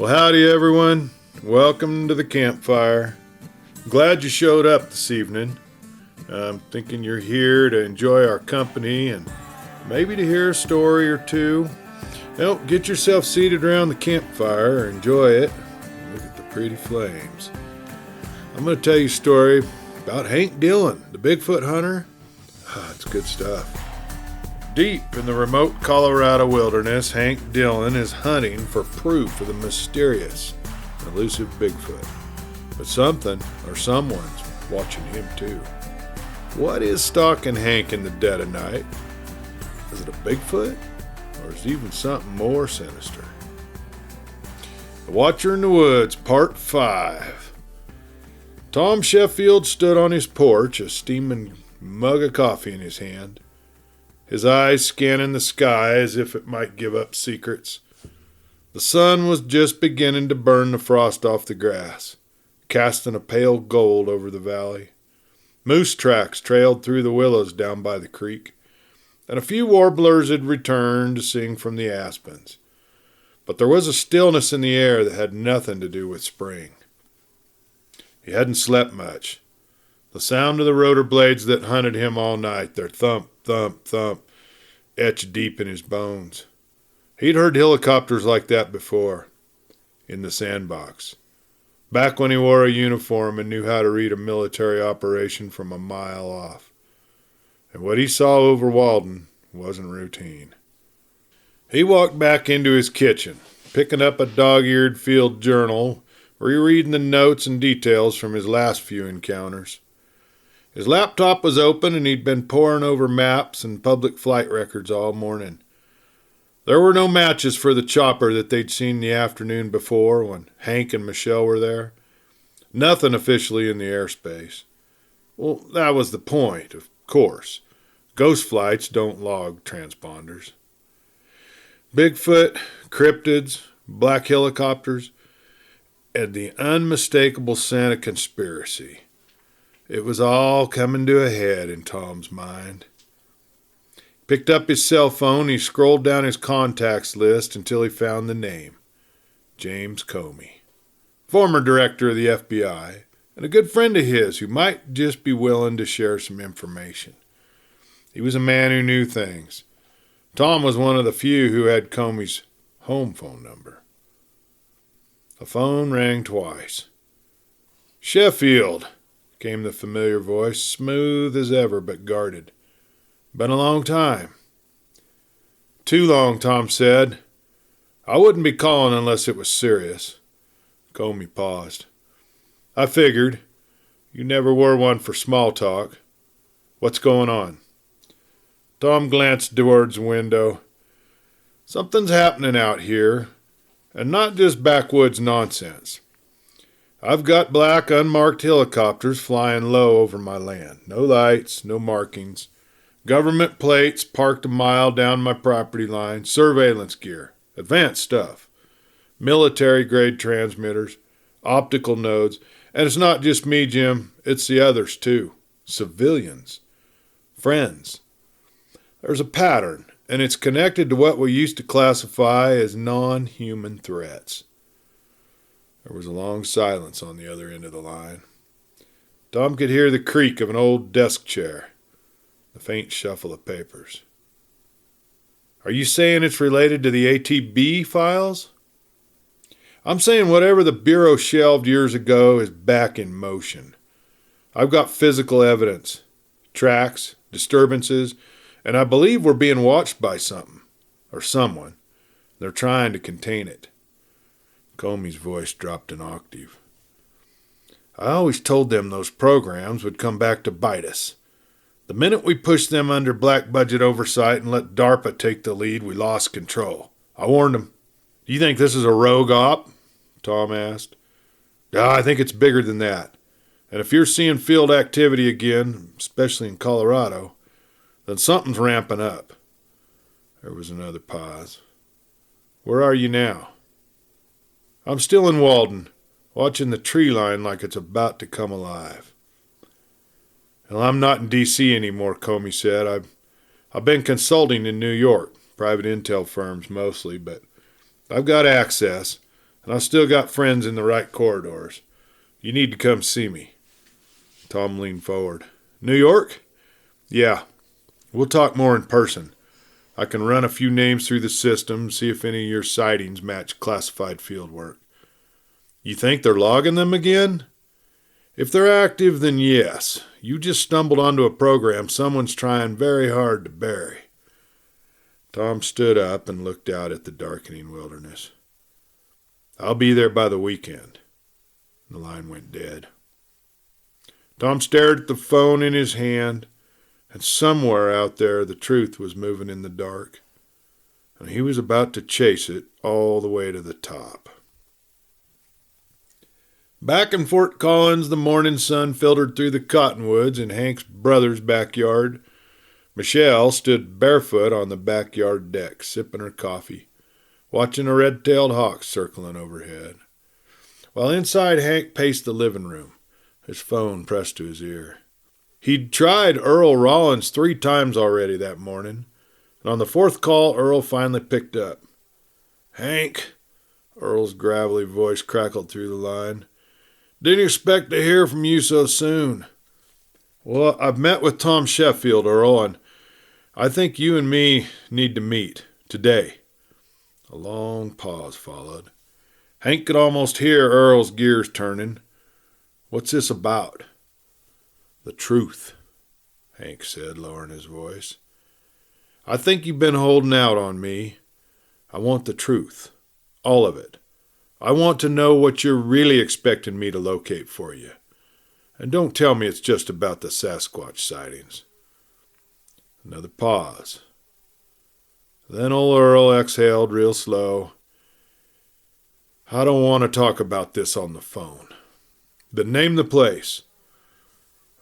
Well, howdy everyone. Welcome to the Campfire. Glad you showed up this evening. I'm thinking you're here to enjoy our company and maybe to hear a story or two. Well, get yourself seated around the campfire, enjoy it. Look at the pretty flames. I'm going to tell you a story about Hank Dillon, the Bigfoot hunter. It's good stuff. Deep in the remote Colorado wilderness, Hank Dillon is hunting for proof of the mysterious, elusive Bigfoot. But something or someone's watching him too. What is stalking Hank in the dead of night? Is it a Bigfoot? Or is it even something more sinister? The Watcher in the Woods, Part 5. Tom Sheffield stood on his porch, a steaming mug of coffee in his hand, his eyes scanning the sky as if it might give up secrets. The sun was just beginning to burn the frost off the grass, casting a pale gold over the valley. Moose tracks trailed through the willows down by the creek, and a few warblers had returned to sing from the aspens. But there was a stillness in the air that had nothing to do with spring. He hadn't slept much. The sound of the rotor blades that hunted him all night, their thump, thump, thump, etched deep in his bones. He'd heard helicopters like that before, in the sandbox, back when he wore a uniform and knew how to read a military operation from a mile off. And what he saw over Walden wasn't routine. He walked back into his kitchen, picking up a dog-eared field journal, rereading the notes and details from his last few encounters. His laptop was open and he'd been poring over maps and public flight records all morning. There were no matches for the chopper that they'd seen the afternoon before when Hank and Michelle were there. Nothing officially in the airspace. Well, that was the point, of course. Ghost flights don't log transponders. Bigfoot, cryptids, black helicopters, and the unmistakable scent of conspiracy. It was all coming to a head in Tom's mind. Picked up his cell phone, he scrolled down his contacts list until he found the name. James Comey, former director of the FBI, and a good friend of his who might just be willing to share some information. He was a man who knew things. Tom was one of the few who had Comey's home phone number. The phone rang twice. "Sheffield," came the familiar voice, smooth as ever but guarded. "Been a long time." "Too long," Tom said. "I wouldn't be calling unless it was serious." Comey paused. "I figured. You never were one for small talk. What's going on?" Tom glanced towards the window. "Something's happening out here, and not just backwoods nonsense. I've got black unmarked helicopters flying low over my land. No lights, no markings. Government plates parked a mile down my property line. Surveillance gear. Advanced stuff. Military-grade transmitters. Optical nodes. And it's not just me, Jim. It's the others, too. Civilians. Friends. There's a pattern, and it's connected to what we used to classify as non-human threats." There was a long silence on the other end of the line. Tom could hear the creak of an old desk chair, the faint shuffle of papers. "Are you saying it's related to the ATB files?" "I'm saying whatever the Bureau shelved years ago is back in motion. I've got physical evidence, tracks, disturbances, and I believe we're being watched by something, or someone. They're trying to contain it." Comey's voice dropped an octave. "I always told them those programs would come back to bite us. The minute we pushed them under black budget oversight and let DARPA take the lead, we lost control. I warned them." "Do you think this is a rogue op?" Tom asked. "I think it's bigger than that. And if you're seeing field activity again, especially in Colorado, then something's ramping up." There was another pause. "Where are you now?" "I'm still in Walden, watching the tree line like it's about to come alive." "Well, I'm not in D.C. anymore," Comey said. I've been consulting in New York, private intel firms mostly, but I've got access. and I still got friends in the right corridors. You need to come see me." Tom leaned forward. "New York?" "Yeah. We'll talk more in person. I can run a few names through the system, see if any of your sightings match classified field work." "You think they're logging them again?" "If they're active, then yes. You just stumbled onto a program someone's trying very hard to bury." Tom stood up and looked out at the darkening wilderness. "I'll be there by the weekend." The line went dead. Tom stared at the phone in his hand, and somewhere out there the truth was moving in the dark, and he was about to chase it all the way to the top. Back in Fort Collins, the morning sun filtered through the cottonwoods in Hank's brother's backyard. Michelle stood barefoot on the backyard deck, sipping her coffee, watching a red-tailed hawk circling overhead. While inside, Hank paced the living room, his phone pressed to his ear. He'd tried Earl Rollins 3 times already that morning, and on the 4th call, Earl finally picked up. "Hank," Earl's gravelly voice crackled through the line. "Didn't expect to hear from you so soon." "Well, I've met with Tom Sheffield, Earl, and I think you and me need to meet. Today." A long pause followed. Hank could almost hear Earl's gears turning. "What's this about?" "The truth," Hank said, lowering his voice. "I think you've been holding out on me. I want the truth. All of it. I want to know what you're really expecting me to locate for you. And don't tell me it's just about the Sasquatch sightings." Another pause. Then old Earl exhaled real slow. "I don't want to talk about this on the phone." "Then name the place."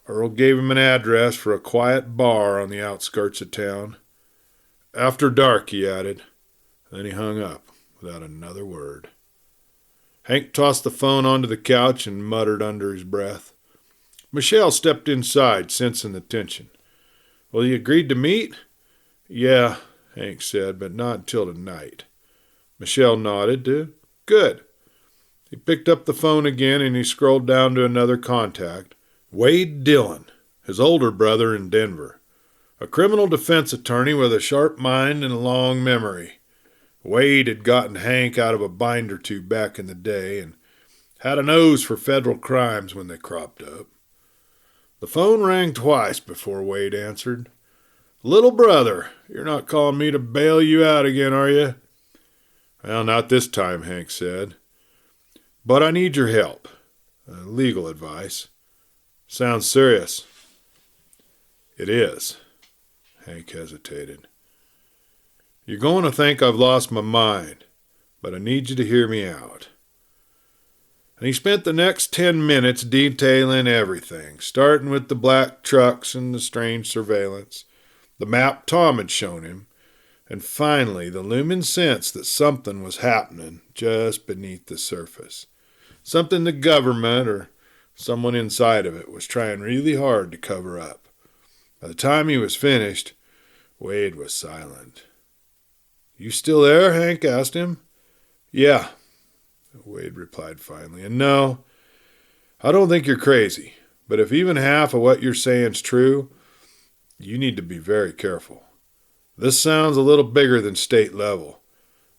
Earl gave him an address for a quiet bar on the outskirts of town. "After dark," he added. Then he hung up without another word. Hank tossed the phone onto the couch and muttered under his breath. Michelle stepped inside, sensing the tension. "Well, you agreed to meet?" "Yeah," Hank said, "but not until tonight." Michelle nodded. "Good." He picked up the phone again and he scrolled down to another contact. Wade Dillon, his older brother in Denver. A criminal defense attorney with a sharp mind and a long memory. Wade had gotten Hank out of a bind or two back in the day and had a nose for federal crimes when they cropped up. The phone rang twice before Wade answered. "Little brother, you're not calling me to bail you out again, are you?" "Well, not this time," Hank said. "But I need your help. Legal advice." "Sounds serious." "It is." Hank hesitated. "You're going to think I've lost my mind, but I need you to hear me out." And he spent the next 10 minutes detailing everything, starting with the black trucks and the strange surveillance, the map Tom had shown him, and finally the looming sense that something was happening just beneath the surface. Something the government or someone inside of it was trying really hard to cover up. By the time he was finished, Wade was silent. "You still there?" Hank asked him. "Yeah," Wade replied finally. "And no, I don't think you're crazy. But if even half of what you're saying's true, you need to be very careful. This sounds a little bigger than state level.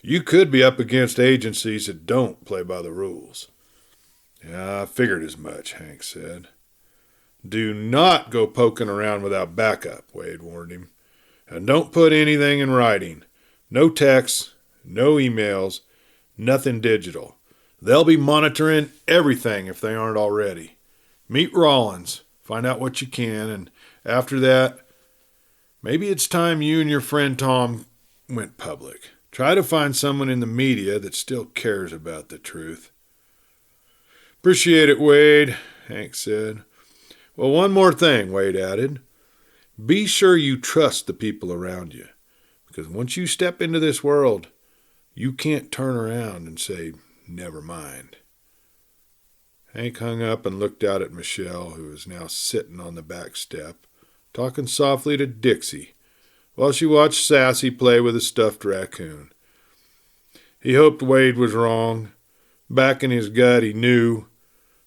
You could be up against agencies that don't play by the rules." "Yeah, I figured as much," Hank said. "Do not go poking around without backup," Wade warned him. "And don't put anything in writing. No texts, no emails, nothing digital. They'll be monitoring everything if they aren't already. Meet Rollins, find out what you can, and after that, maybe it's time you and your friend Tom went public. Try to find someone in the media that still cares about the truth." "Appreciate it, Wade," Hank said. "Well, one more thing," Wade added. "Be sure you trust the people around you, because once you step into this world, you can't turn around and say, 'Never mind.'" Hank hung up and looked out at Michelle, who was now sitting on the back step, talking softly to Dixie, while she watched Sassy play with a stuffed raccoon. He hoped Wade was wrong, Back in his gut, he knew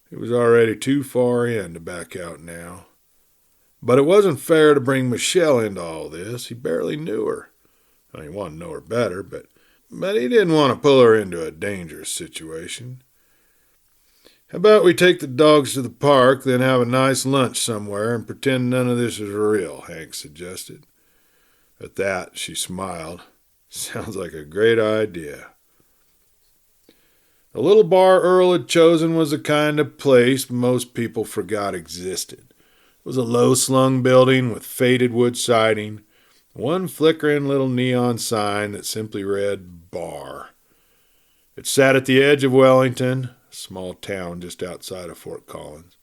he was already too far in to back out now. But it wasn't fair to bring Michelle into all this. He barely knew her. Well, he wanted to know her better, but he didn't want to pull her into a dangerous situation. How about we take the dogs to the park, then have a nice lunch somewhere and pretend none of this is real, Hank suggested. At that, she smiled. Sounds like a great idea. The little bar Earl had chosen was the kind of place most people forgot existed. It was a low-slung building with faded wood siding, one flickering little neon sign that simply read Bar. It sat at the edge of Wellington, a small town just outside of Fort Collins,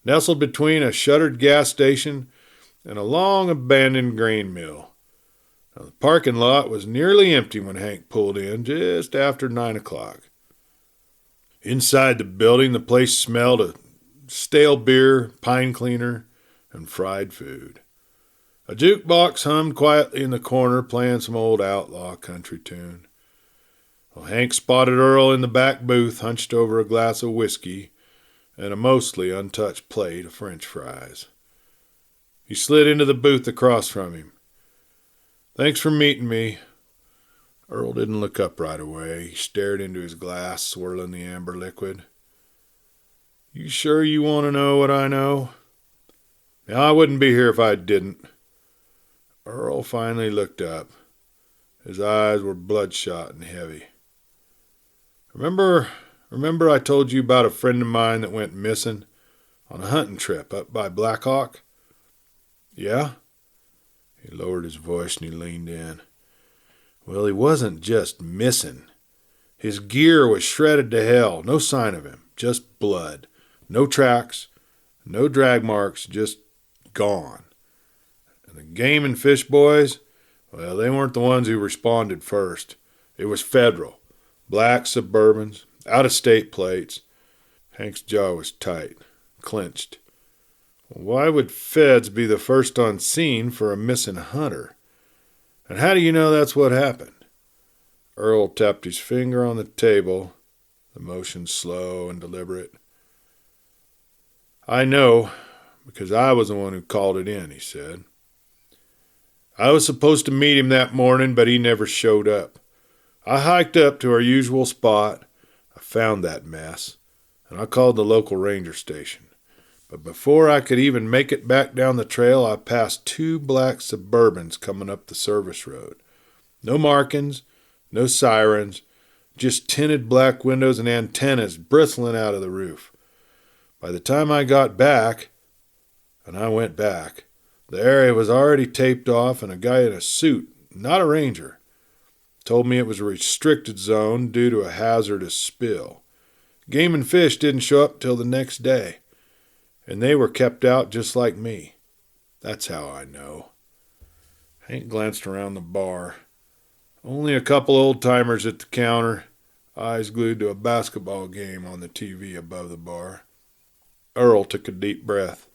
nestled between a shuttered gas station and a long abandoned grain mill. Now, the parking lot was nearly empty when Hank pulled in just after 9 o'clock. Inside the building, the place smelled of stale beer, pine cleaner, and fried food. A jukebox hummed quietly in the corner, playing some old outlaw country tune. Well, Hank spotted Earl in the back booth, hunched over a glass of whiskey and a mostly untouched plate of French fries. He slid into the booth across from him. "Thanks for meeting me." Earl didn't look up right away. He stared into his glass, swirling the amber liquid. "You sure you want to know what I know?" "I wouldn't be here if I didn't." Earl finally looked up. His eyes were bloodshot and heavy. Remember I told you about a friend of mine that went missing on a hunting trip up by Black Hawk?" "Yeah?" He lowered his voice and he leaned in. "Well, he wasn't just missing. His gear was shredded to hell. No sign of him. Just blood. No tracks. No drag marks. Just gone. And the game and fish boys, well, they weren't the ones who responded first. It was federal. Black Suburbans. Out-of-state plates." Hank's jaw was tight. Clenched. Why would feds be the first on scene for a missing hunter? And how do you know that's what happened? Earl tapped his finger on the table, the motion slow and deliberate. "I know, because I was the one who called it in," he said. "I was supposed to meet him that morning, but he never showed up. I hiked up to our usual spot. I found that mess, and I called the local ranger station. But before I could even make it back down the trail, I passed 2 black Suburbans coming up the service road. No markings, no sirens, just tinted black windows and antennas bristling out of the roof. By the time I got back, and I went back, the area was already taped off and a guy in a suit, not a ranger, told me it was a restricted zone due to a hazardous spill. Game and fish didn't show up till the next day. And they were kept out just like me. That's how I know." Hank glanced around the bar. Only a couple old-timers at the counter, eyes glued to a basketball game on the TV above the bar. Earl took a deep breath.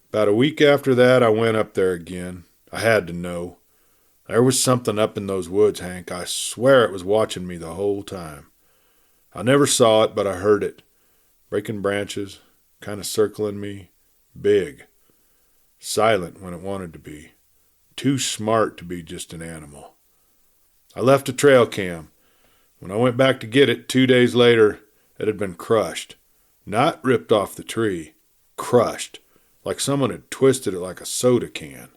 "About a week after that, I went up there again. I had to know. There was something up in those woods, Hank. I swear it was watching me the whole time. I never saw it, but I heard it. Breaking branches, kind of circling me, big, silent when it wanted to be, too smart to be just an animal. I left a trail cam. When I went back to get it 2 days later, it had been crushed. Not ripped off the tree, crushed, like someone had twisted it like a soda can."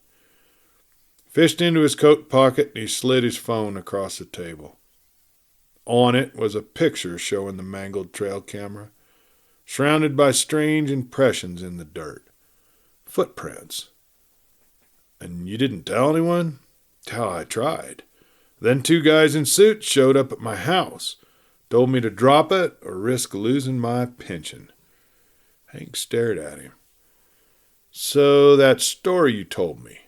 Fished into his coat pocket and he slid his phone across the table. On it was a picture showing the mangled trail camera, surrounded by strange impressions in the dirt. Footprints. "And you didn't tell anyone?" "I tried. Then 2 guys in suits showed up at my house, told me to drop it or risk losing my pension." Hank stared at him. "So that story you told me,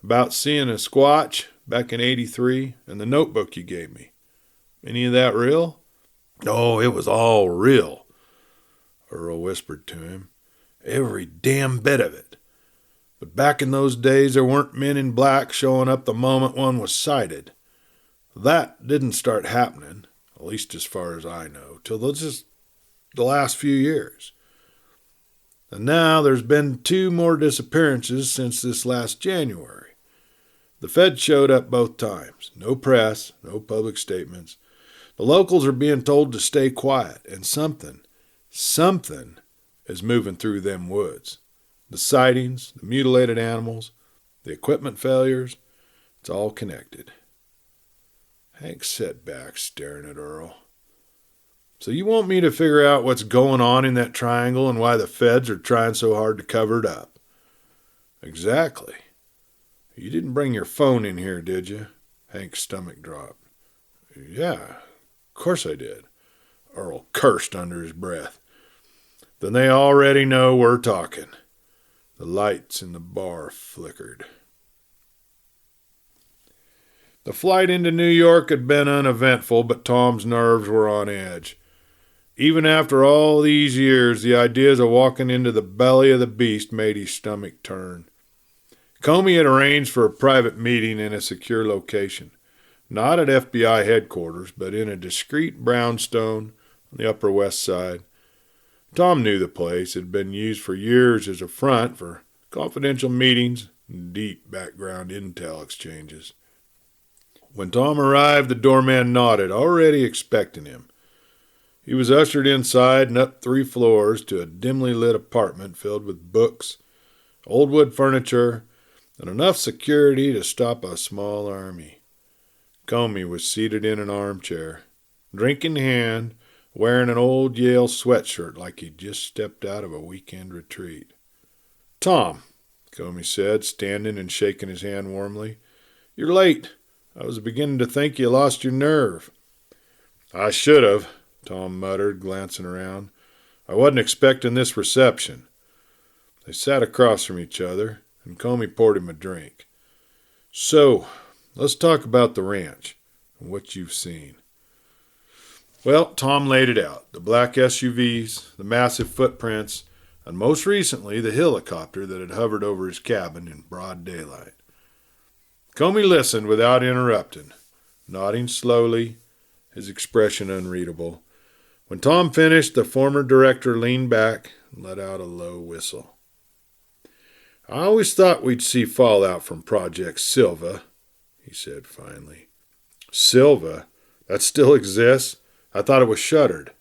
about seeing a squatch back in '83 and the notebook you gave me, any of that real?" "Oh, it was all real," Earl whispered to him. "Every damn bit of it. But back in those days there weren't men in black showing up the moment one was sighted. That didn't start happening. A at least as far as I know, till just the last few years. And now there's been 2 more disappearances since this last January. The Fed showed up both times. No press, no public statements. The locals are being told to stay quiet, and something is moving through them woods. The sightings, the mutilated animals, the equipment failures, it's all connected. Hank sat back, staring at Earl. So you want me to figure out what's going on in that triangle and why the feds are trying so hard to cover it up? Exactly. You didn't bring your phone in here, did you? Hank's stomach dropped. Yeah, of course I did. Earl cursed under his breath. Then they already know we're talking. The lights in the bar flickered. The flight into New York had been uneventful, but Tom's nerves were on edge. Even after all these years, the ideas of walking into the belly of the beast made his stomach turn. Comey had arranged for a private meeting in a secure location, not at FBI headquarters, but in a discreet brownstone on the Upper West Side. Tom knew the place. It had been used for years as a front for confidential meetings and deep background intel exchanges. When Tom arrived, the doorman nodded, already expecting him. He was ushered inside and up 3 floors to a dimly lit apartment filled with books, old wood furniture, and enough security to stop a small army. Comey was seated in an armchair, drink in hand, wearing an old Yale sweatshirt like he'd just stepped out of a weekend retreat. "Tom," Comey said, standing and shaking his hand warmly, "you're late. I was beginning to think you lost your nerve." "I should have," Tom muttered, glancing around. "I wasn't expecting this reception." They sat across from each other, and Comey poured him a drink. "So, let's talk about the ranch and what you've seen." Well, Tom laid it out. The black SUVs, the massive footprints, and most recently the helicopter that had hovered over his cabin in broad daylight. Comey listened without interrupting, nodding slowly, his expression unreadable. When Tom finished, the former director leaned back and let out a low whistle. "I always thought we'd see fallout from Project Silva," he said finally. "Silva? That still exists? I thought it was shuttered."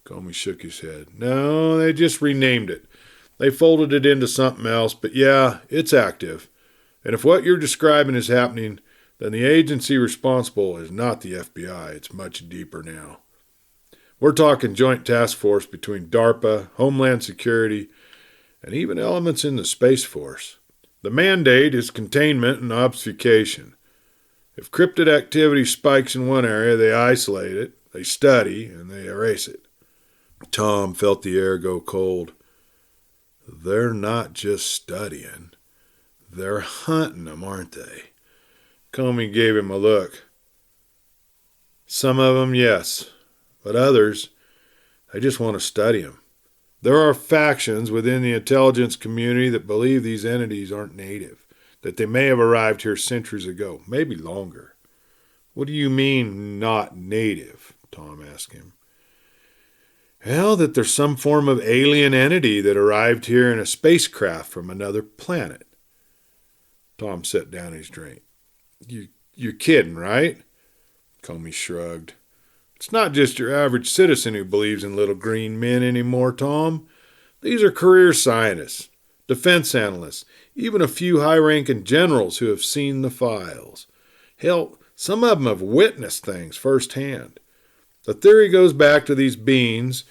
Comey shook his head. "No, they just renamed it. They folded it into something else, but yeah, it's active. And if what you're describing is happening, then the agency responsible is not the FBI. It's much deeper now. We're talking joint task force between DARPA, Homeland Security, and even elements in the Space Force. The mandate is containment and obfuscation. If cryptid activity spikes in one area, they isolate it, they study, and they erase it." Tom felt the air go cold. They're not just studying. They're hunting them, aren't they? Comey gave him a look. "Some of them, yes. But others, they just want to study them. There are factions within the intelligence community that believe these entities aren't native, that they may have arrived here centuries ago, maybe longer." "What do you mean, not native?" Tom asked him. "Well, that there's some form of alien entity that arrived here in a spacecraft from another planet." Tom set down his drink. You're kidding, right?" Comey shrugged. "It's not just your average citizen who believes in little green men anymore, Tom. These are career scientists, defense analysts, even a few high-ranking generals who have seen the files. Hell, some of them have witnessed things firsthand. The theory goes back to these beings,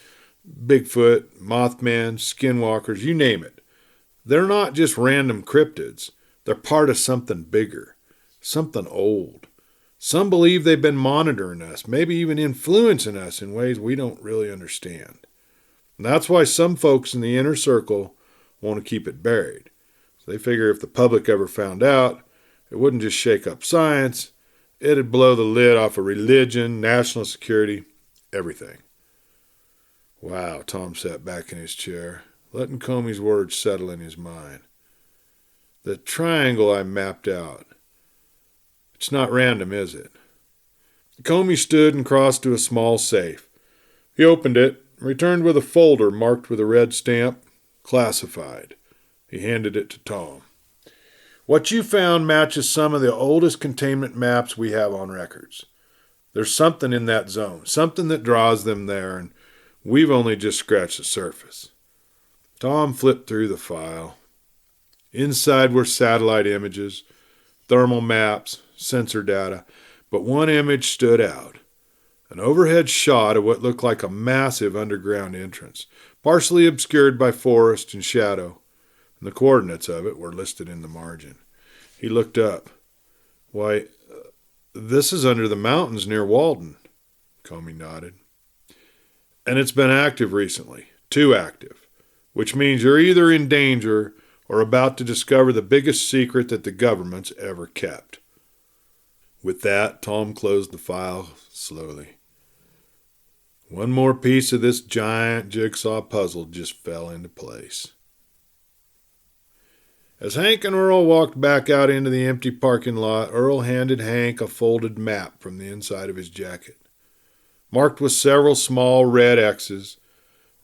Bigfoot, Mothman, skinwalkers, you name it. They're not just random cryptids. They're part of something bigger, something old. Some believe they've been monitoring us, maybe even influencing us in ways we don't really understand. And that's why some folks in the inner circle want to keep it buried. So they figure if the public ever found out, it wouldn't just shake up science, it'd blow the lid off of religion, national security, everything. Wow, Tom sat back in his chair, letting Comey's words settle in his mind. The triangle I mapped out. It's not random, is it? Comey stood and crossed to a small safe. He opened it and returned with a folder marked with a red stamp, classified. He handed it to Tom. What you found matches some of the oldest containment maps we have on records. There's something in that zone, something that draws them there, and we've only just scratched the surface. Tom flipped through the file. Inside were satellite images, thermal maps, sensor data, but one image stood out. An overhead shot of what looked like a massive underground entrance, partially obscured by forest and shadow, and the coordinates of it were listed in the margin. He looked up. Why, this is under the mountains near Walden. Comey nodded. And it's been active recently. Too active. Which means you're either in danger or about to discover the biggest secret that the government's ever kept. With that, Tom closed the file slowly. One more piece of this giant jigsaw puzzle just fell into place. As Hank and Earl walked back out into the empty parking lot, Earl handed Hank a folded map from the inside of his jacket. Marked with several small red X's,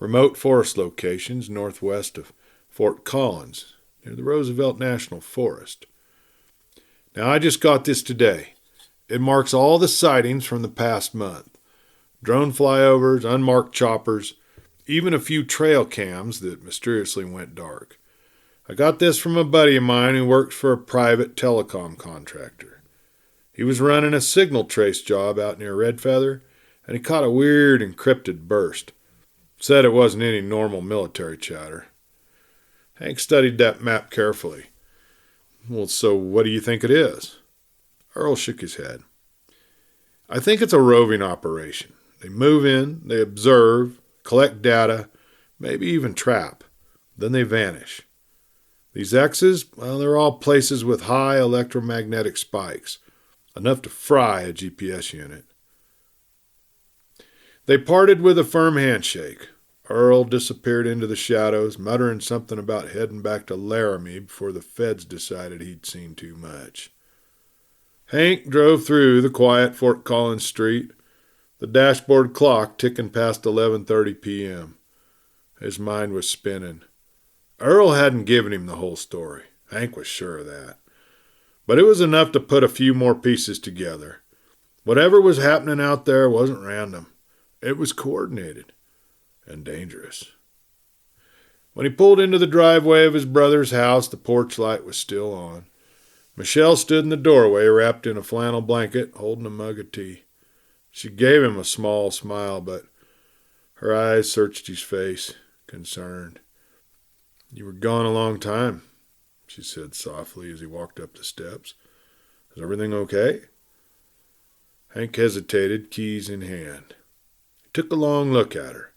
remote forest locations northwest of Fort Collins, near the Roosevelt National Forest. Now, I just got this today. It marks all the sightings from the past month. Drone flyovers, unmarked choppers, even a few trail cams that mysteriously went dark. I got this from a buddy of mine who works for a private telecom contractor. He was running a signal trace job out near Red Feather, and he caught a weird encrypted burst. Said it wasn't any normal military chatter. Hank studied that map carefully. Well, so what do you think it is? Earl shook his head. I think it's a roving operation. They move in, they observe, collect data, maybe even trap. Then they vanish. These X's, well, they're all places with high electromagnetic spikes, enough to fry a GPS unit. They parted with a firm handshake. Earl disappeared into the shadows, muttering something about heading back to Laramie before the feds decided he'd seen too much. Hank drove through the quiet Fort Collins street, the dashboard clock ticking past 11:30 p.m. His mind was spinning. Earl hadn't given him the whole story. Hank was sure of that. But it was enough to put a few more pieces together. Whatever was happening out there wasn't random. It was coordinated and dangerous. When he pulled into the driveway of his brother's house, the porch light was still on. Michelle stood in the doorway, wrapped in a flannel blanket, holding a mug of tea. She gave him a small smile, but her eyes searched his face, concerned. You were gone a long time, she said softly as he walked up the steps. Is everything okay? Hank hesitated, keys in hand. He took a long look at her.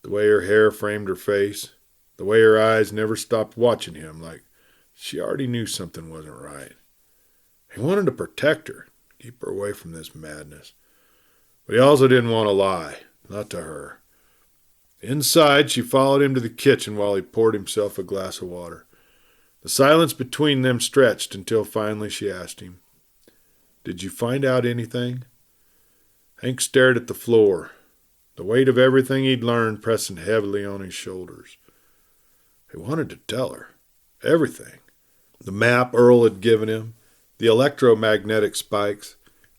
The way her hair framed her face, the way her eyes never stopped watching him, like she already knew something wasn't right. He wanted to protect her, keep her away from this madness. But he also didn't want to lie, not to her. Inside, she followed him to the kitchen while he poured himself a glass of water. The silence between them stretched until finally she asked him, Did you find out anything? Hank stared at the floor, the weight of everything he'd learned pressing heavily on his shoulders. He wanted to tell her. Everything. The map Earl had given him, the electromagnetic spikes,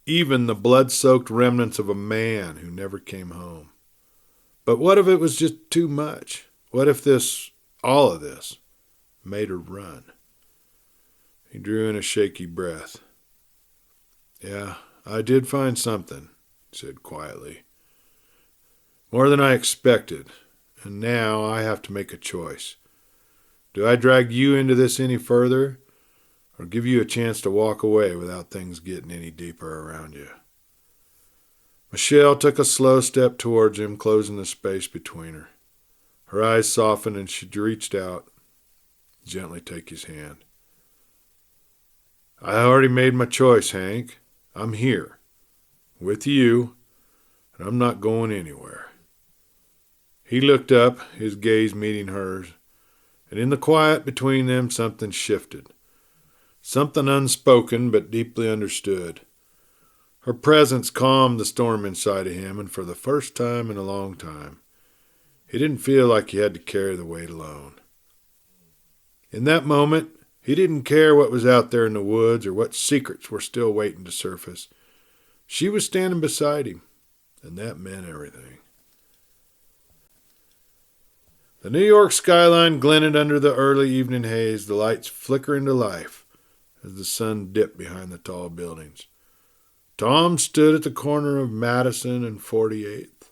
even the blood-soaked remnants of a man who never came home. But what if it was just too much? What if all of this, made her run? He drew in a shaky breath. Yeah, I did find something, he said quietly. More than I expected, and now I have to make a choice. Do I drag you into this any further, or give you a chance to walk away without things getting any deeper around you? Michelle took a slow step towards him, closing the space between her. Her eyes softened and she reached out, gently take his hand. I already made my choice, Hank. I'm here, with you, and I'm not going anywhere. He looked up, his gaze meeting hers, and in the quiet between them something shifted. Something unspoken but deeply understood. Her presence calmed the storm inside of him, and for the first time in a long time, he didn't feel like he had to carry the weight alone. In that moment, he didn't care what was out there in the woods or what secrets were still waiting to surface. She was standing beside him, and that meant everything. The New York skyline glinted under the early evening haze, the lights flickering to life as the sun dipped behind the tall buildings. Tom stood at the corner of Madison and 48th,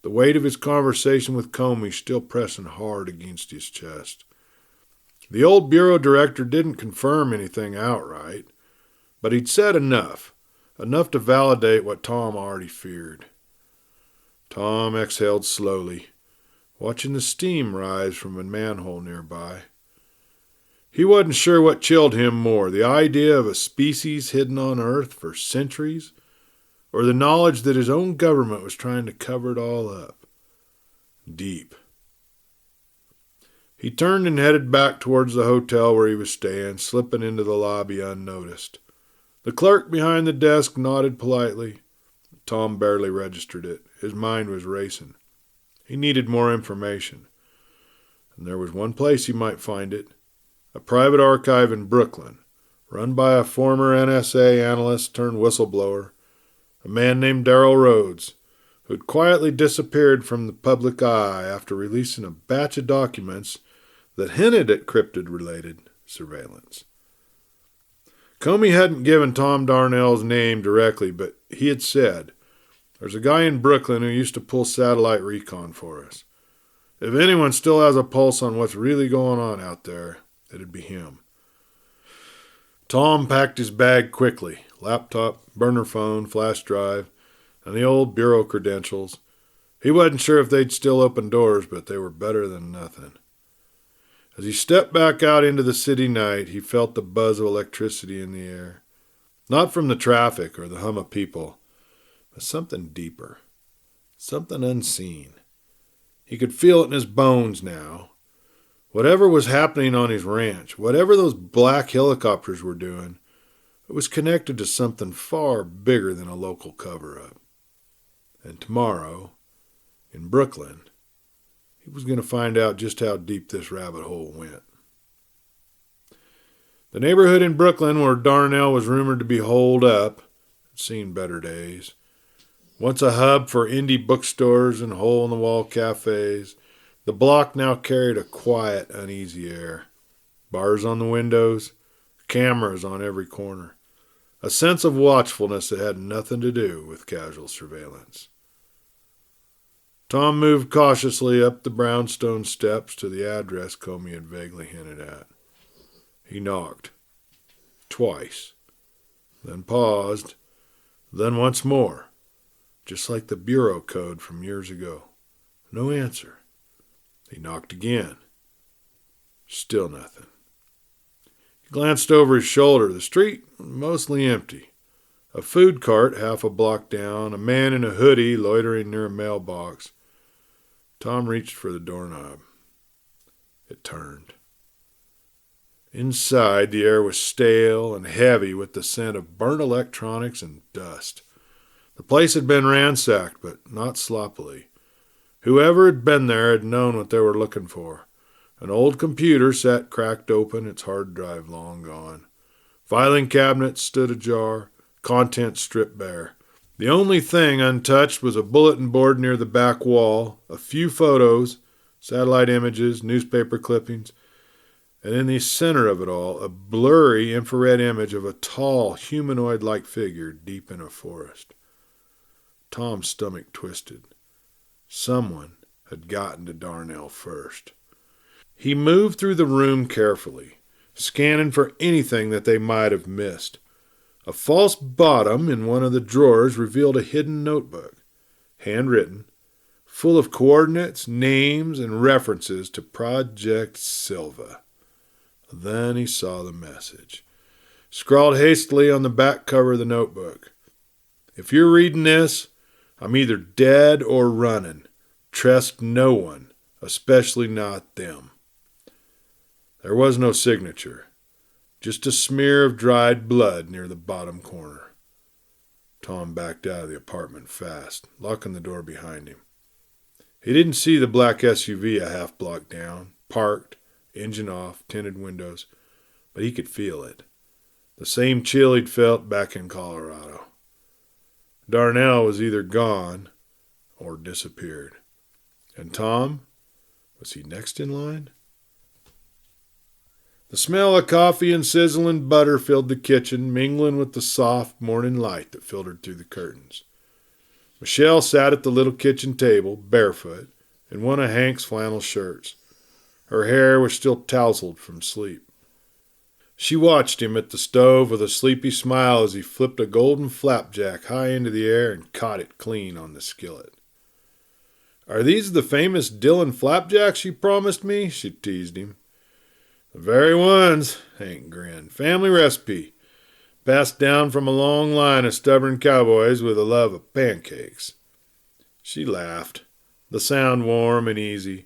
the weight of his conversation with Comey still pressing hard against his chest. The old bureau director didn't confirm anything outright, but he'd said enough to validate what Tom already feared. Tom exhaled slowly, watching the steam rise from a manhole nearby. He wasn't sure what chilled him more, the idea of a species hidden on Earth for centuries, or the knowledge that his own government was trying to cover it all up. Deep. He turned and headed back towards the hotel where he was staying, slipping into the lobby unnoticed. The clerk behind the desk nodded politely. Tom barely registered it. His mind was racing. He needed more information. And there was one place he might find it. A private archive in Brooklyn, run by a former NSA analyst turned whistleblower, a man named Darrell Rhodes, who had quietly disappeared from the public eye after releasing a batch of documents that hinted at cryptid-related surveillance. Comey hadn't given Tom Darnell's name directly, but he had said, "There's a guy in Brooklyn who used to pull satellite recon for us. If anyone still has a pulse on what's really going on out there, it'd be him." Tom packed his bag quickly. Laptop, burner phone, flash drive, and the old bureau credentials. He wasn't sure if they'd still open doors, but they were better than nothing. As he stepped back out into the city night, he felt the buzz of electricity in the air. Not from the traffic or the hum of people, but something deeper. Something unseen. He could feel it in his bones now. Whatever was happening on his ranch, whatever those black helicopters were doing, it was connected to something far bigger than a local cover-up. And tomorrow, in Brooklyn, he was going to find out just how deep this rabbit hole went. The neighborhood in Brooklyn where Darnell was rumored to be holed up had seen better days. Once a hub for indie bookstores and hole-in-the-wall cafes, the block now carried a quiet, uneasy air. Bars on the windows, cameras on every corner. A sense of watchfulness that had nothing to do with casual surveillance. Tom moved cautiously up the brownstone steps to the address Comey had vaguely hinted at. He knocked. Twice. Then paused. Then once more. Just like the bureau code from years ago. No answer. He knocked again. Still nothing. He glanced over his shoulder. The street was mostly empty. A food cart half a block down, a man in a hoodie loitering near a mailbox. Tom reached for the doorknob. It turned. Inside, the air was stale and heavy with the scent of burnt electronics and dust. The place had been ransacked, but not sloppily. Whoever had been there had known what they were looking for. An old computer sat cracked open, its hard drive long gone. Filing cabinets stood ajar, contents stripped bare. The only thing untouched was a bulletin board near the back wall, a few photos, satellite images, newspaper clippings, and in the center of it all, a blurry infrared image of a tall, humanoid-like figure deep in a forest. Tom's stomach twisted. Someone had gotten to Darnell first. He moved through the room carefully, scanning for anything that they might have missed. A false bottom in one of the drawers revealed a hidden notebook, handwritten, full of coordinates, names, and references to Project Silva. Then he saw the message, scrawled hastily on the back cover of the notebook. "If you're reading this, I'm either dead or running. Trust no one, especially not them." There was no signature, just a smear of dried blood near the bottom corner. Tom backed out of the apartment fast, locking the door behind him. He didn't see the black SUV a half block down, parked, engine off, tinted windows, but he could feel it. The same chill he'd felt back in Colorado. Darnell was either gone or disappeared. And Tom? Was he next in line? The smell of coffee and sizzling butter filled the kitchen, mingling with the soft morning light that filtered through the curtains. Michelle sat at the little kitchen table, barefoot, in one of Hank's flannel shirts. Her hair was still tousled from sleep. She watched him at the stove with a sleepy smile as he flipped a golden flapjack high into the air and caught it clean on the skillet. "Are these the famous Dillon flapjacks you promised me?" she teased him. "The very ones," Hank grinned. "Family recipe, passed down from a long line of stubborn cowboys with a love of pancakes." She laughed, the sound warm and easy,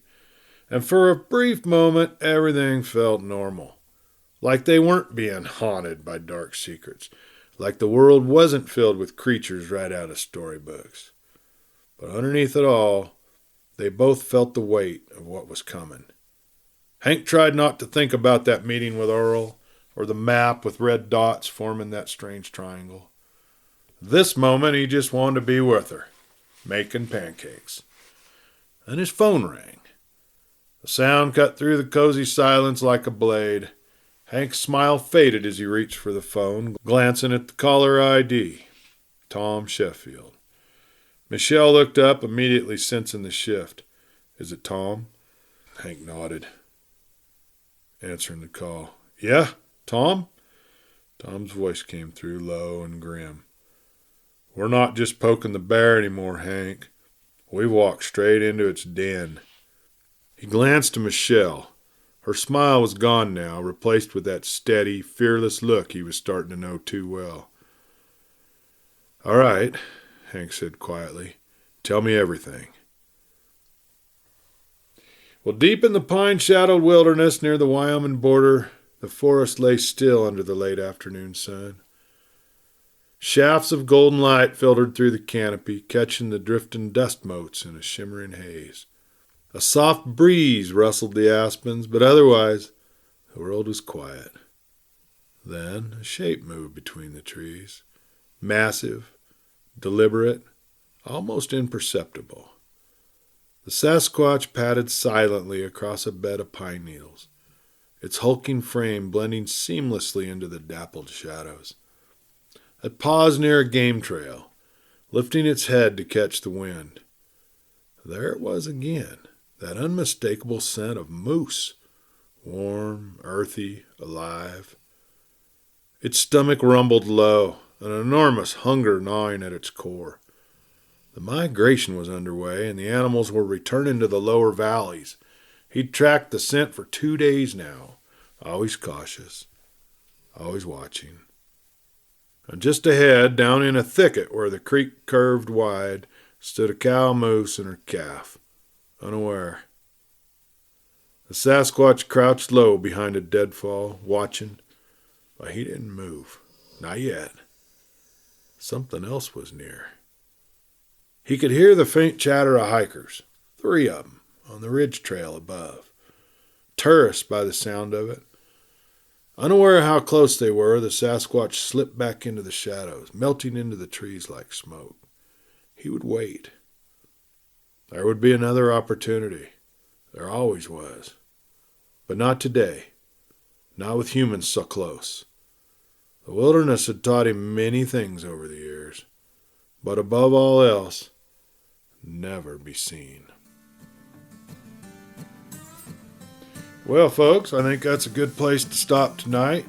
and for a brief moment everything felt normal. Like they weren't being haunted by dark secrets, like the world wasn't filled with creatures right out of storybooks. But underneath it all, they both felt the weight of what was coming. Hank tried not to think about that meeting with Earl, or the map with red dots forming that strange triangle. This moment he just wanted to be with her, making pancakes. Then his phone rang. The sound cut through the cozy silence like a blade. Hank's smile faded as he reached for the phone, glancing at the caller ID. Tom Sheffield. Michelle looked up, immediately sensing the shift. "Is it Tom?" Hank nodded, answering the call. "Yeah, Tom?" Tom's voice came through, low and grim. "We're not just poking the bear anymore, Hank. We've walked straight into its den." He glanced to Michelle. Her smile was gone now, replaced with that steady, fearless look he was starting to know too well. "All right," Hank said quietly. "Tell me everything." Well, deep in the pine-shadowed wilderness near the Wyoming border, the forest lay still under the late afternoon sun. Shafts of golden light filtered through the canopy, catching the drifting dust motes in a shimmering haze. A soft breeze rustled the aspens, but otherwise the world was quiet. Then a shape moved between the trees, massive, deliberate, almost imperceptible. The Sasquatch padded silently across a bed of pine needles, its hulking frame blending seamlessly into the dappled shadows. It paused near a game trail, lifting its head to catch the wind. There it was again, that unmistakable scent of moose, warm, earthy, alive. Its stomach rumbled low, an enormous hunger gnawing at its core. The migration was underway, and the animals were returning to the lower valleys. He'd tracked the scent for 2 days now, always cautious, always watching. And just ahead, down in a thicket where the creek curved wide, stood a cow moose and her calf, unaware. The Sasquatch crouched low behind a deadfall, watching, but he didn't move. Not yet. Something else was near. He could hear the faint chatter of hikers, 3 of them, on the ridge trail above. Tourists by the sound of it. Unaware how close they were, the Sasquatch slipped back into the shadows, melting into the trees like smoke. He would wait. There would be another opportunity. There always was. But not today. Not with humans so close. The wilderness had taught him many things over the years. But above all else, never be seen. Well, folks, I think that's a good place to stop tonight.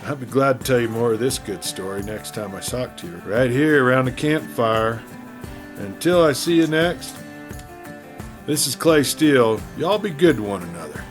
I'll be glad to tell you more of this good story next time I talk to you, right here around the campfire. Until I see you next, this is Clay Steele. Y'all be good to one another.